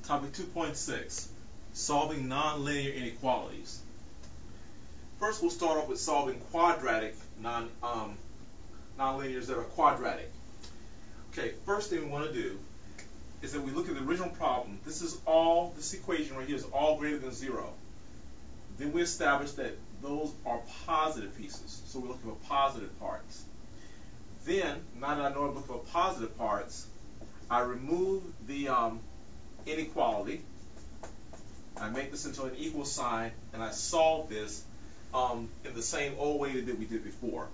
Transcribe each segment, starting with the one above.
Topic 2.6, solving nonlinear inequalities. First, we'll start off with solving quadratic nonlinears that are quadratic. Okay, first thing we want to do is that we look at the original problem. This equation right here is all greater than 0. Then we establish that those are positive pieces. So we're looking for positive parts. Then, now that I know I'm looking for positive parts, I remove the inequality. I make this into an equal sign, and I solve this in the same old way that we did before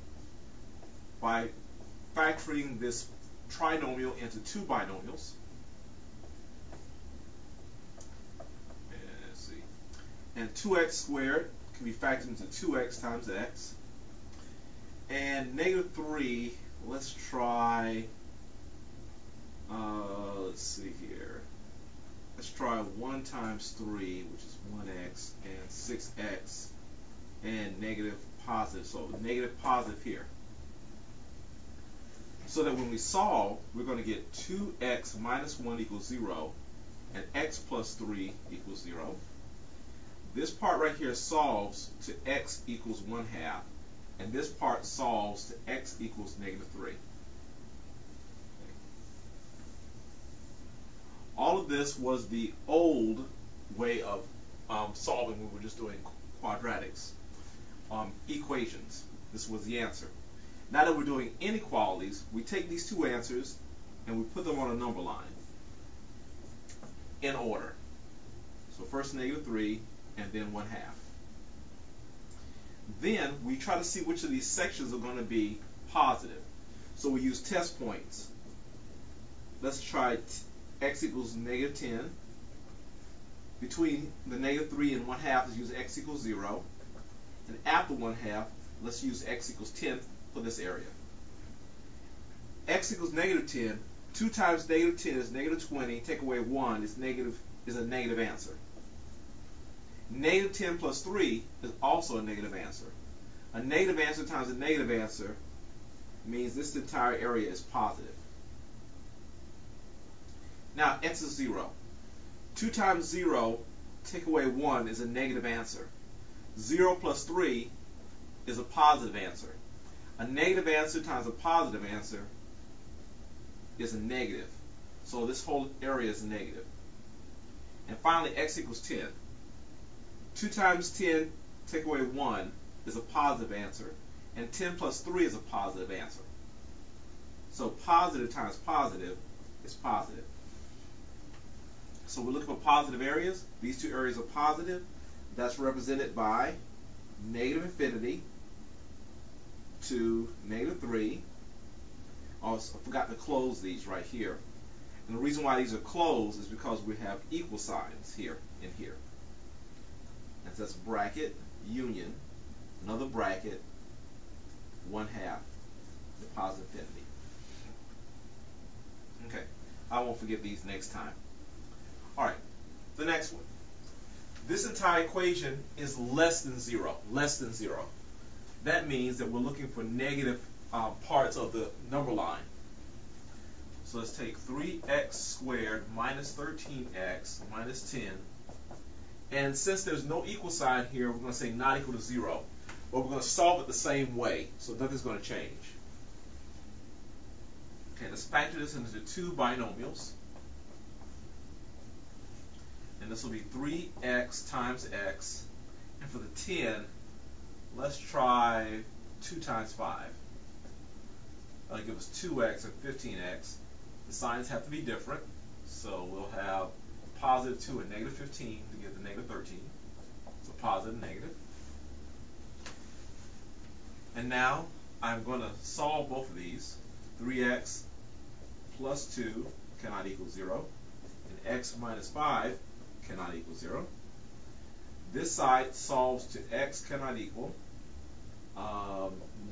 by factoring this trinomial into two binomials. Let's see. And 2x squared can be factored into 2x times x. And negative 3, let's try, let's see here. Let's try 1 times 3, which is 1x, and 6x, and negative positive. So negative positive here. So that when we solve, we're going to get 2x minus 1 equals 0, and x plus 3 equals 0. This part right here solves to x equals 1/2, and this part solves to x equals negative 3. Okay. All of this was the old way of solving when we were just doing quadratics. Equations. This was the answer. Now that we're doing inequalities, we take these two answers and we put them on a number line in order. So first negative 3 and then 1/2. Then we try to see which of these sections are going to be positive. So we use test points. Let's try x equals negative 10. Between the negative 3 and 1/2, let's use x equals 0. And after 1/2, let's use x equals 10 for this area. X equals negative 10. 2 times negative 10 is negative 20. Take away 1 is a negative answer. Negative 10 plus 3 is also a negative answer. A negative answer times a negative answer means this entire area is positive. Now x is 0. 2 times 0, take away 1 is a negative answer. 0 plus 3 is a positive answer. A negative answer times a positive answer is a negative. So this whole area is negative. And finally, x equals 10. 2 times 10, take away 1 is a positive answer. And 10 plus 3 is a positive answer. So positive times positive is positive. So we're looking for positive areas. These two areas are positive. That's represented by negative infinity to negative 3. Also, I forgot to close these right here. And the reason why these are closed is because we have equal signs here and here. And so that's bracket, union, another bracket, 1/2, the positive infinity. Okay, I won't forget these next time. Alright, the next one. This entire equation is less than 0. Less than 0. That means that we're looking for negative parts of the number line. So let's take 3x squared minus 13x minus 10. And since there's no equal sign here, we're going to say not equal to 0. But we're going to solve it the same way, so nothing's going to change. Okay, let's factor this into two binomials. And this will be 3x times x. And for the 10, let's try 2 times 5. That'll give us 2x and 15x. The signs have to be different. So we'll have positive 2 and negative 15 to get the negative 13. So positive, negative. And now I'm going to solve both of these. 3x plus 2 cannot equal 0. And x minus 5 cannot equal 0. This side solves to x cannot equal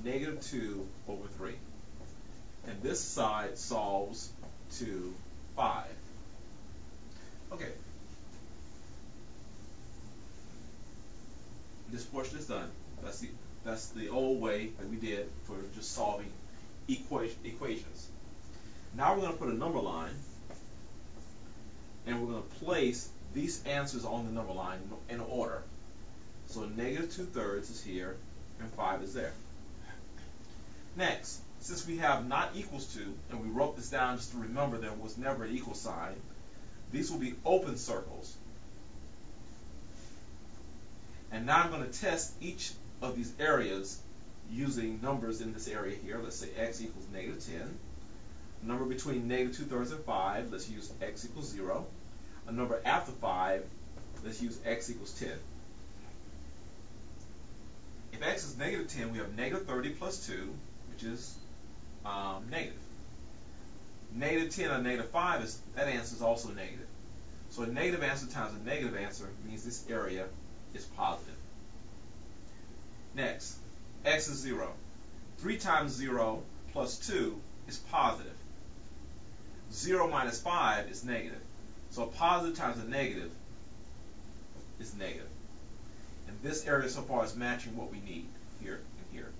negative 2 over 3. And this side solves to 5. Okay. This portion is done. That's the old way that we did for just solving equations. Now we're going to put a number line and we're going to place these answers on the number line in order. So negative 2/3 is here, and 5 is there. Next, since we have not equals to, and we wrote this down just to remember there was never an equal sign, these will be open circles. And now I'm going to test each of these areas using numbers in this area here. Let's say x equals negative 10. A number between negative 2/3 and 5, let's use x equals 0. A number after 5, let's use x equals 10. If x is negative 10, we have negative 30 plus 2, which is negative. Negative 10 or negative 5, that answer is also negative. So a negative answer times a negative answer means this area is positive. Next, x is 0. 3 times 0 plus 2 is positive. 0 minus 5 is negative. So a positive times a negative is negative. And this area so far is matching what we need here and here.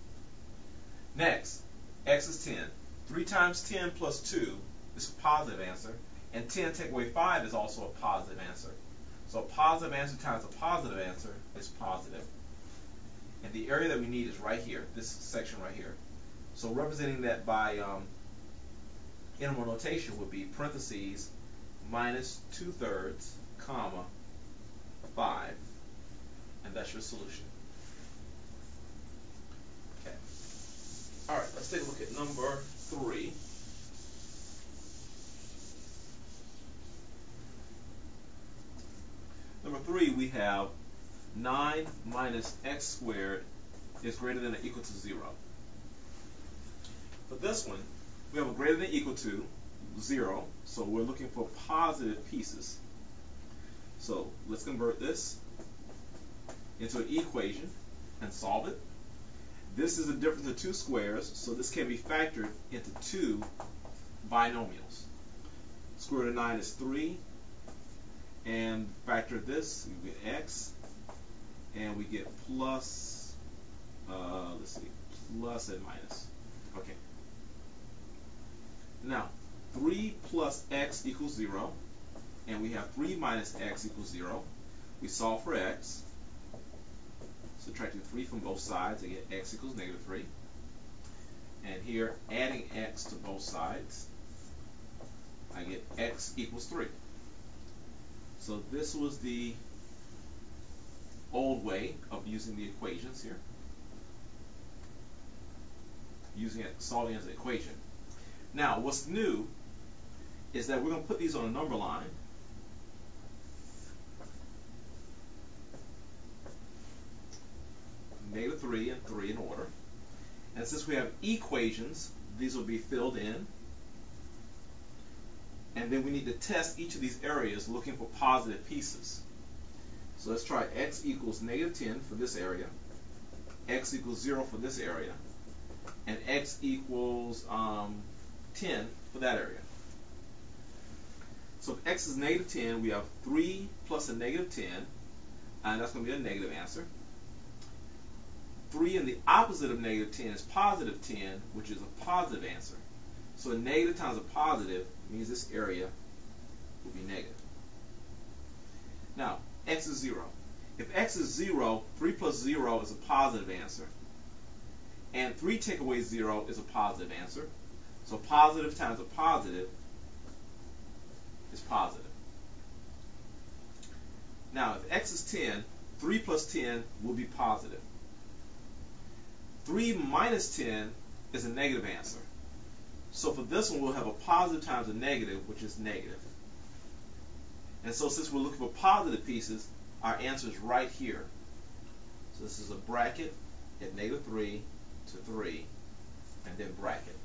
Next, x is 10. 3 times 10 plus 2 is a positive answer. And 10 take away 5 is also a positive answer. So a positive answer times a positive answer is positive. And the area that we need is right here, this section right here. So representing that by interval notation would be parentheses minus 2/3, comma, 5. And that's your solution. Okay. All right, let's take a look at number 3. Number 3, we have 9 minus x squared is greater than or equal to 0. For this one, we have a greater than or equal to 0, so we're looking for positive pieces. So let's convert this into an equation and solve it. This is the difference of two squares, so this can be factored into two binomials. Square root of 9 is 3, and factor this, we get x, and we get plus, let's see, plus and minus. Okay. Now, 3 plus x equals 0, and we have 3 minus x equals 0. We solve for x. Subtracting 3 from both sides, I get x equals negative 3. And here, adding x to both sides, I get x equals 3. So this was the old way of using the equations here, using it, solving as an equation. Now, what's new is that we're going to put these on a number line. Negative 3 and 3 in order. And since we have equations, these will be filled in. And then we need to test each of these areas looking for positive pieces. So let's try x equals negative 10 for this area, x equals 0 for this area, and x equals 10 for that area. So if x is negative 10, we have 3 plus a negative 10, and that's going to be a negative answer. 3 and the opposite of negative 10 is positive 10, which is a positive answer. So a negative times a positive means this area will be negative. Now, x is 0. If x is 0, 3 plus 0 is a positive answer. And 3 take away 0 is a positive answer. So positive times a positive is positive. Now, if x is 10, 3 plus 10 will be positive. 3 minus 10 is a negative answer. So for this one, we'll have a positive times a negative, which is negative. And so since we're looking for positive pieces, our answer is right here. So this is a bracket at negative 3 to 3, and then bracket.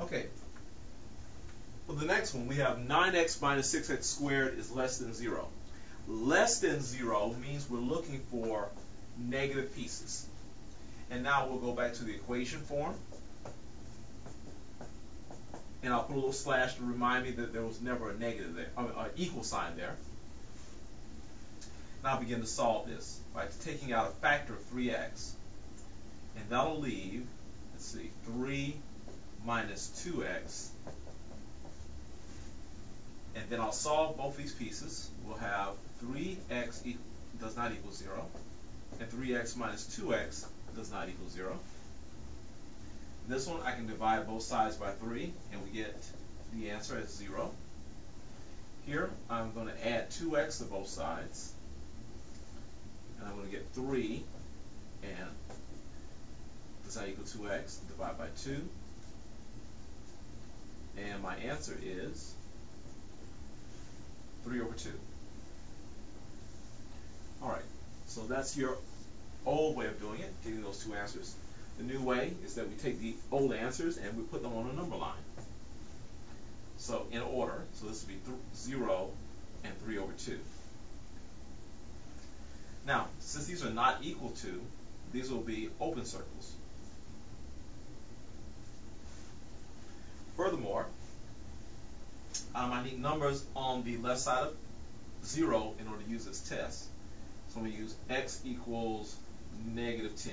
Okay. For the next one, we have 9x minus 6x squared is less than 0. Less than 0 means we're looking for negative pieces. And now we'll go back to the equation form. And I'll put a little slash to remind me that there was never a negative there, an equal sign there. Now I'll begin to solve this by taking out a factor of 3x. And that'll leave, let's see, 3 minus 2x. And then I'll solve both these pieces. We'll have 3x does not equal 0. And 3x minus 2x does not equal 0. This one I can divide both sides by 3, and we get the answer as 0. Here I'm going to add 2x to both sides, and I'm going to get 3, and does not equal 2x, divide by 2, and my answer is 3 over 2. Alright, so that's your old way of doing it, getting those two answers. The new way is that we take the old answers and we put them on a number line. So in order, so this would be 0 and 3 over 2. Now, since these are not equal to, these will be open circles. Furthermore, I need numbers on the left side of 0 in order to use this test. So I'm going to use x equals negative 10.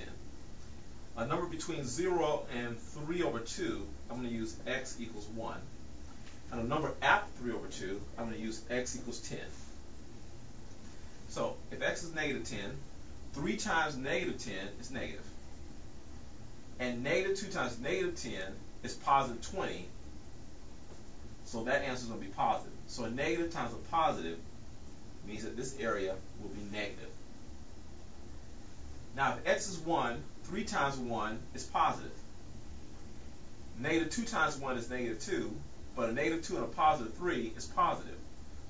A number between 0 and 3 over 2, I'm going to use x equals 1. And a number after 3 over 2, I'm going to use x equals 10. So if x is negative 10, 3 times negative 10 is negative. And negative 2 times negative 10 is positive 20. So that answer is going to be positive. So a negative times a positive means that this area will be negative. Now if x is 1, 3 times 1 is positive. Negative 2 times 1 is negative 2, but a negative 2 and a positive 3 is positive.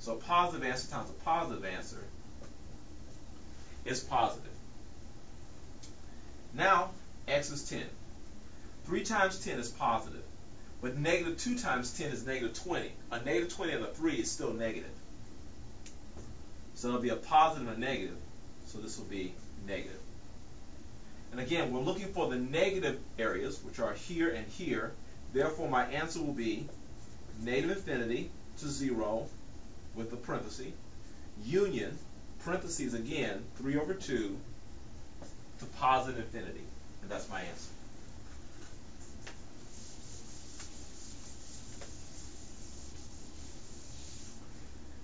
So a positive answer times a positive answer is positive. Now x is 10. 3 times 10 is positive, but negative 2 times 10 is negative 20. A negative 20 and a 3 is still negative. So it'll be a positive and a negative, so this will be negative. And again, we're looking for the negative areas, which are here and here. Therefore, my answer will be negative infinity to 0 with the parenthesis, union, parentheses again, 3 over 2 to positive infinity. And that's my answer.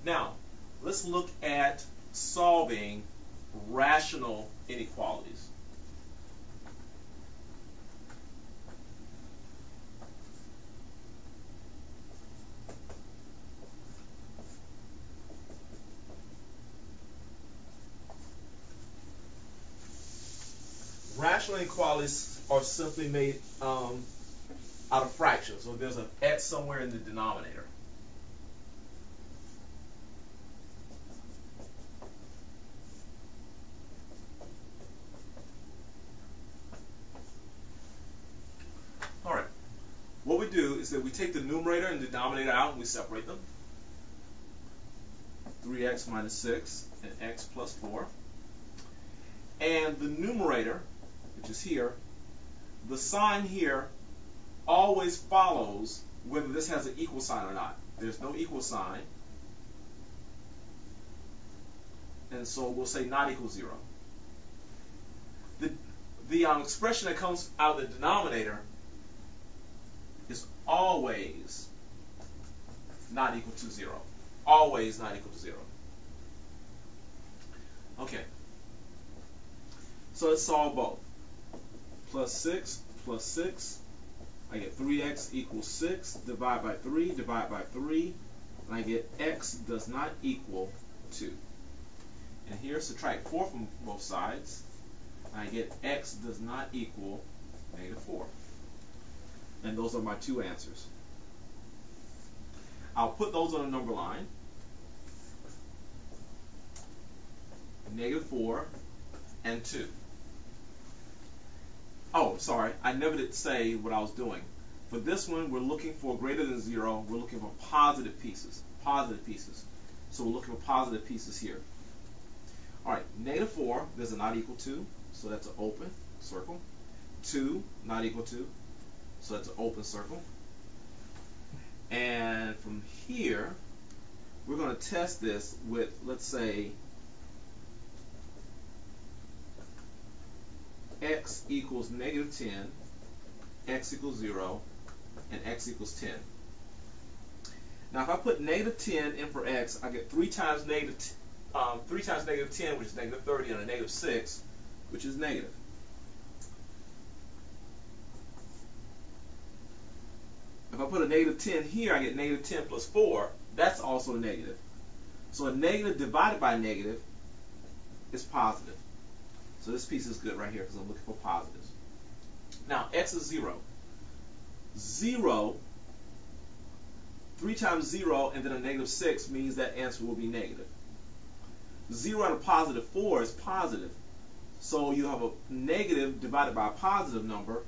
Now, let's look at solving rational inequalities. Rational inequalities are simply made out of fractions. So there's an x somewhere in the denominator. All right. What we do is that we take the numerator and denominator out and we separate them. 3x minus 6 and x plus 4. And the numerator, which is here, the sign here always follows whether this has an equal sign or not. There's no equal sign, and so we'll say not equal 0. The expression that comes out of the denominator is always not equal to 0. Always not equal to 0. Okay. So let's solve both. Plus 6 plus 6. I get 3x equals 6. Divide by 3. Divide by 3. And I get x does not equal 2. And here subtract 4 from both sides. And I get x does not equal negative 4. And those are my two answers. I'll put those on a number line. Negative 4 and 2. Oh, sorry, I never did say what I was doing. For this one, we're looking for greater than 0. We're looking for positive pieces. Positive pieces. So we're looking for positive pieces here. All right, negative 4, there's a not equal to, so that's an open circle. 2, not equal to, so that's an open circle. And from here, we're going to test this with, let's say, x equals negative 10, x equals 0, and x equals 10. Now, if I put negative 10 in for x, I get 3 times negative 10, which is negative 30, and a negative 6, which is negative. If I put a negative 10 here, I get negative 10 plus 4. That's also a negative. So a negative divided by negative is positive. So this piece is good right here because I'm looking for positives. Now, x is 0. 0, 3 times 0 and then a negative 6 means that answer will be negative. 0 and a positive 4 is positive. So you have a negative divided by a positive number,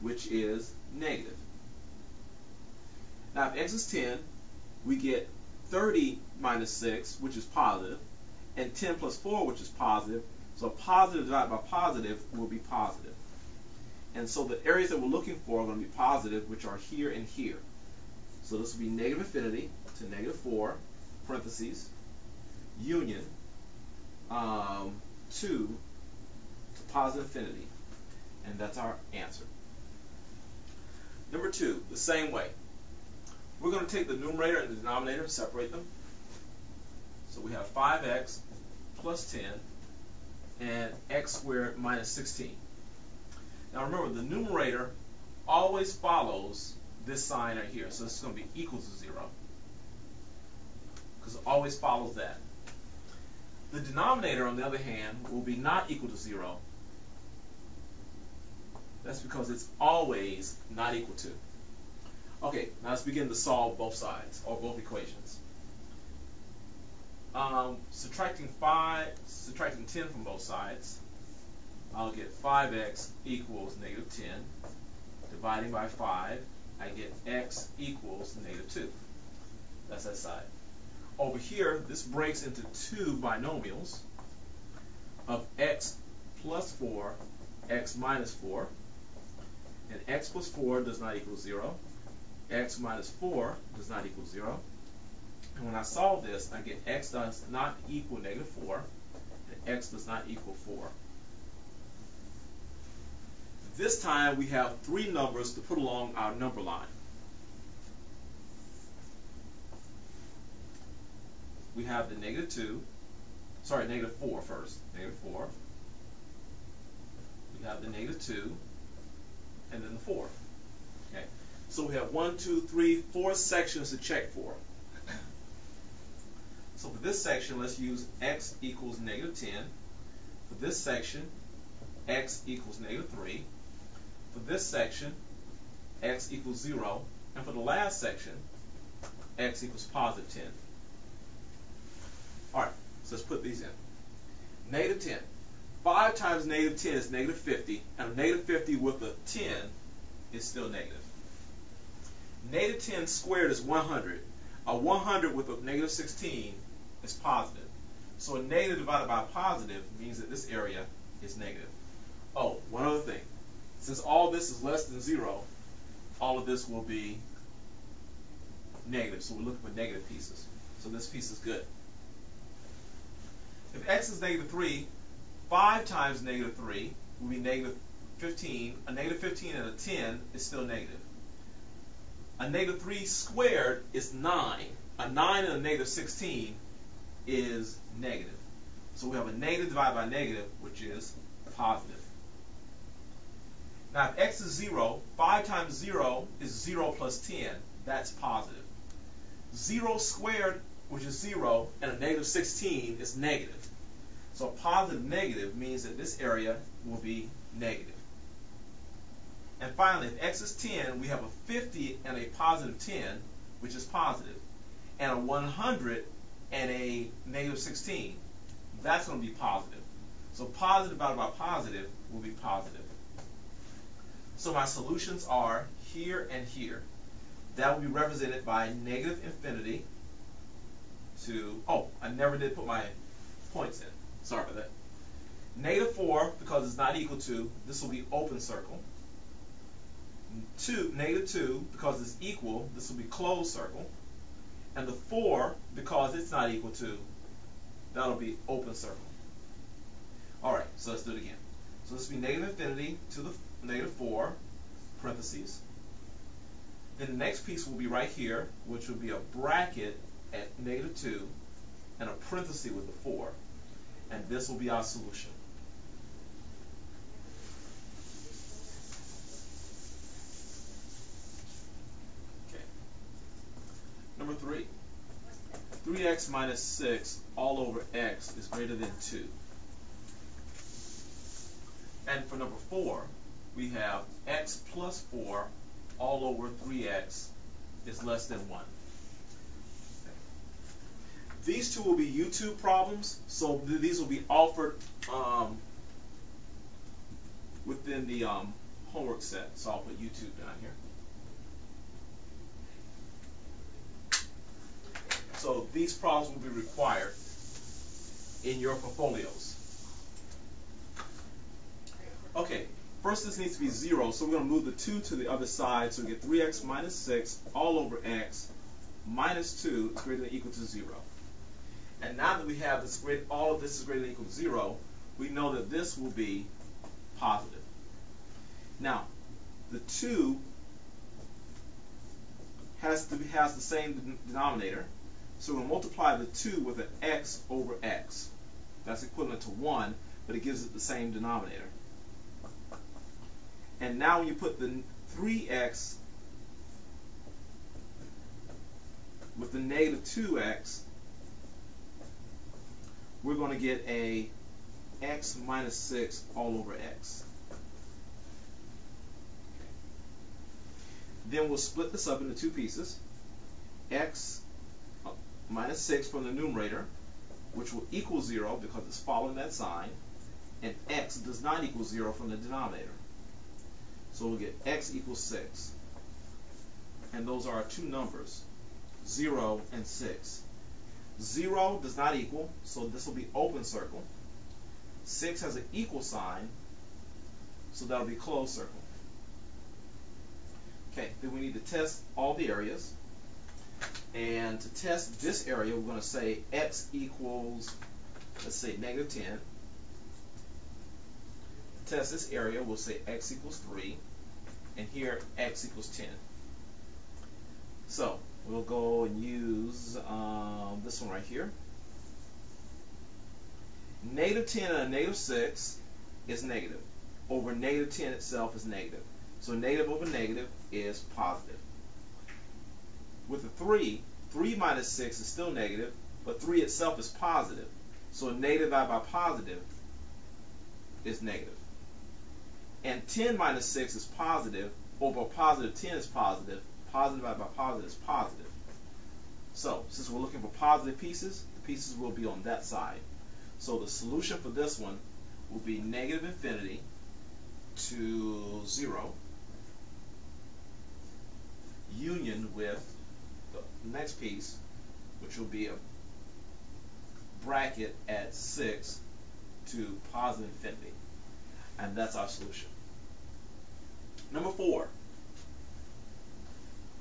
which is negative. Now, if x is 10, we get 30 minus 6, which is positive, and 10 plus 4, which is positive. So positive divided by positive will be positive. And so the areas that we're looking for are going to be positive, which are here and here. So this will be negative infinity to negative 4, parentheses, union, 2 to positive infinity. And that's our answer. Number 2, the same way. We're going to take the numerator and the denominator and separate them. So we have 5x plus 10 and x squared minus 16. Now remember, the numerator always follows this sign right here. So this is going to be equal to 0 because it always follows that. The denominator, on the other hand, will be not equal to 0. That's because it's always not equal to. Okay, now let's begin to solve both sides, or both equations. Subtracting 10 from both sides, I'll get 5x equals negative 10. Dividing by 5, I get x equals negative 2. That's that side. Over here, this breaks into two binomials of x plus 4, x minus 4. And x plus 4 does not equal 0. X minus 4 does not equal 0. And when I solve this, I get x does not equal negative 4, and x does not equal 4. This time we have three numbers to put along our number line. We have the negative 4 first. Negative 4. We have the negative 2, and then the 4. Okay. So we have 1, 2, 3, 4 sections to check for. So for this section, let's use x equals negative 10. For this section, x equals negative 3. For this section, x equals 0. And for the last section, x equals positive 10. All right, so let's put these in. Negative 10. 5 times negative 10 is negative 50. And a negative 50 with a 10 is still negative. Negative 10 squared is 100. A 100 with a negative 16 is positive. So a negative divided by a positive means that this area is negative. Oh, one other thing. Since all this is less than 0, all of this will be negative. So we're looking for negative pieces. So this piece is good. If x is negative 3, 5 times negative 3 will be negative 15. A negative 15 and a 10 is still negative. A negative 3 squared is 9. A 9 and a negative 16 is negative. So we have a negative divided by negative, which is positive. Now if x is 0, 5 times 0 is 0 plus 10. That's positive. 0 squared, which is 0, and a negative 16 is negative. So a positive negative means that this area will be negative. And finally, if x is 10, we have a 50 and a positive 10, which is positive, and a 100 and a negative 16. That's going to be positive. So positive divided by positive will be positive. So my solutions are here and here. That will be represented by negative infinity to, oh, I never did put my points in. Sorry about that. Negative 4, because it's not equal to, this will be open circle. negative 2, because it's equal, this will be closed circle. And the 4, because it's not equal to, that'll be open circle. Alright, so let's do it again. So this will be negative infinity to the negative 4, parentheses. Then the next piece will be right here, which will be a bracket at negative 2 and a parenthesis with the 4. And this will be our solution. Okay. Number 3. 3x minus 6 all over x is greater than 2. And for number 4, we have x plus 4 all over 3x is less than 1. These two will be YouTube problems, so these will be offered within the homework set. So I'll put YouTube down here. So these problems will be required in your portfolios. Okay, first this needs to be 0, so we're going to move the 2 to the other side, so we get 3x minus 6 all over x minus 2 is greater than or equal to 0. And now that we have this all of this is greater than or equal to 0, we know that this will be positive. Now, the 2 has the same denominator, so we're going to multiply the 2 with an x over x. That's equivalent to 1, but it gives it the same denominator. And now when you put the 3x with the negative 2x, we're going to get a x minus 6 all over x. Okay. Then we'll split this up into two pieces. X minus 6 from the numerator, which will equal 0 because it's following that sign, and x does not equal 0 from the denominator. So we'll get x equals 6. And those are our two numbers, 0 and 6. 0 does not equal, so this will be open circle. 6 has an equal sign, so that'll be closed circle. Okay, then we need to test all the areas. And to test this area, we're going to say x equals, let's say, negative 10. To test this area, we'll say x equals 3. And here, x equals 10. So, we'll go and use this one right here. Negative 10 and a negative 6 is negative. Over negative 10 itself is negative. So negative over negative is positive. With the 3 minus 6 is still negative, but 3 itself is positive. So negative divided by positive is negative. And 10 minus 6 is positive, over positive 10 is positive. Positive divided by positive is positive. So, since we're looking for positive pieces, the pieces will be on that side. So the solution for this one will be negative infinity to 0 union with the next piece, which will be a bracket at 6 to positive infinity. And that's our solution. Number 4.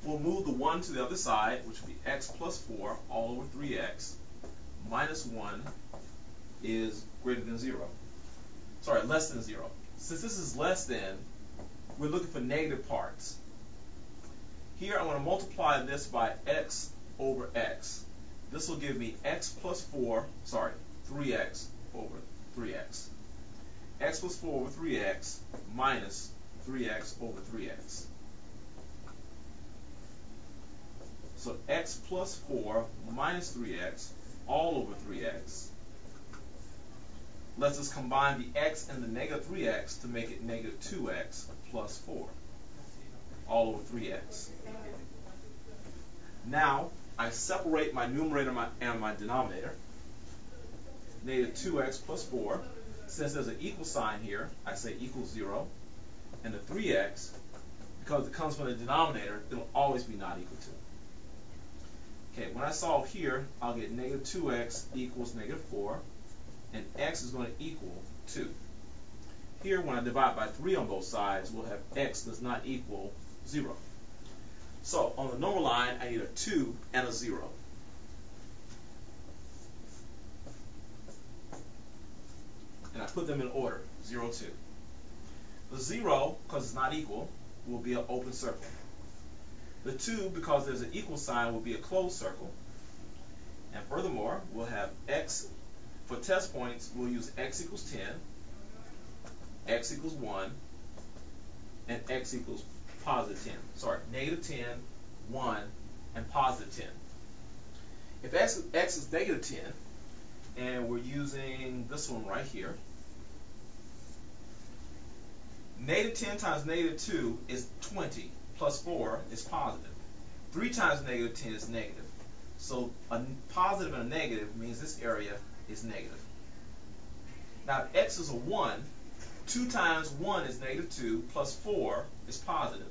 We'll move the 1 to the other side, which will be x plus 4 all over 3x minus 1 is greater than 0. Sorry, less than 0. Since this is less than, we're looking for negative parts. Here I'm going to multiply this by x over x. This will give me x plus 3x over 3x. X plus 4 over 3x minus 3x over 3x. So x plus 4 minus 3x all over 3x lets us combine the x and the negative 3x to make it negative 2x plus 4 all over 3x. Now I separate my numerator and my denominator. Negative 2x plus 4. Since there's an equal sign here, I say equals 0. And the 3x, because it comes from the denominator, it'll always be not equal to. Okay, when I solve here, I'll get negative 2x equals negative 4, and x is going to equal 2. Here, when I divide by 3 on both sides, we'll have x does not equal 0. So on the number line, I need a 2 and a 0. And I put them in order, 0, 2. The 0, because it's not equal, will be an open circle. The 2, because there's an equal sign, will be a closed circle. And furthermore, we'll have x, for test points, we'll use x equals 10, x equals 1, and x equals positive 10. Sorry, negative 10, 1, and positive 10. If x is negative 10, and we're using this one right here, negative 10 times negative 2 is 20, plus 4 is positive. 3 times negative 10 is negative. So a positive and a negative means this area is negative. Now if x is a 1, 2 times 1 is negative 2, plus 4 is positive.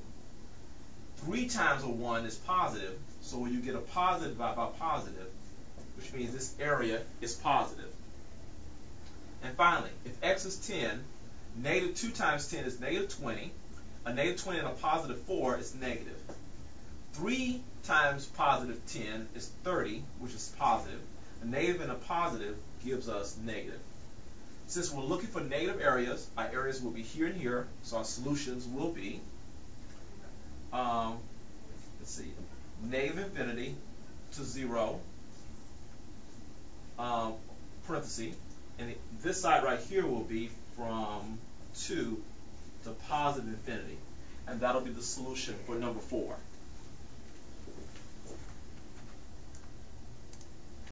3 times a 1 is positive, so when you get a positive divided by positive, which means this area is positive. And finally, if x is 10, negative 2 times 10 is negative 20. A negative 20 and a positive 4 is negative. 3 times positive 10 is 30, which is positive. A negative and a positive gives us negative. Since we're looking for negative areas, our areas will be here and here, so our solutions will be, let's see, negative infinity to 0, parenthesis, and this side right here will be from 2 to positive infinity, and that'll be the solution for number 4.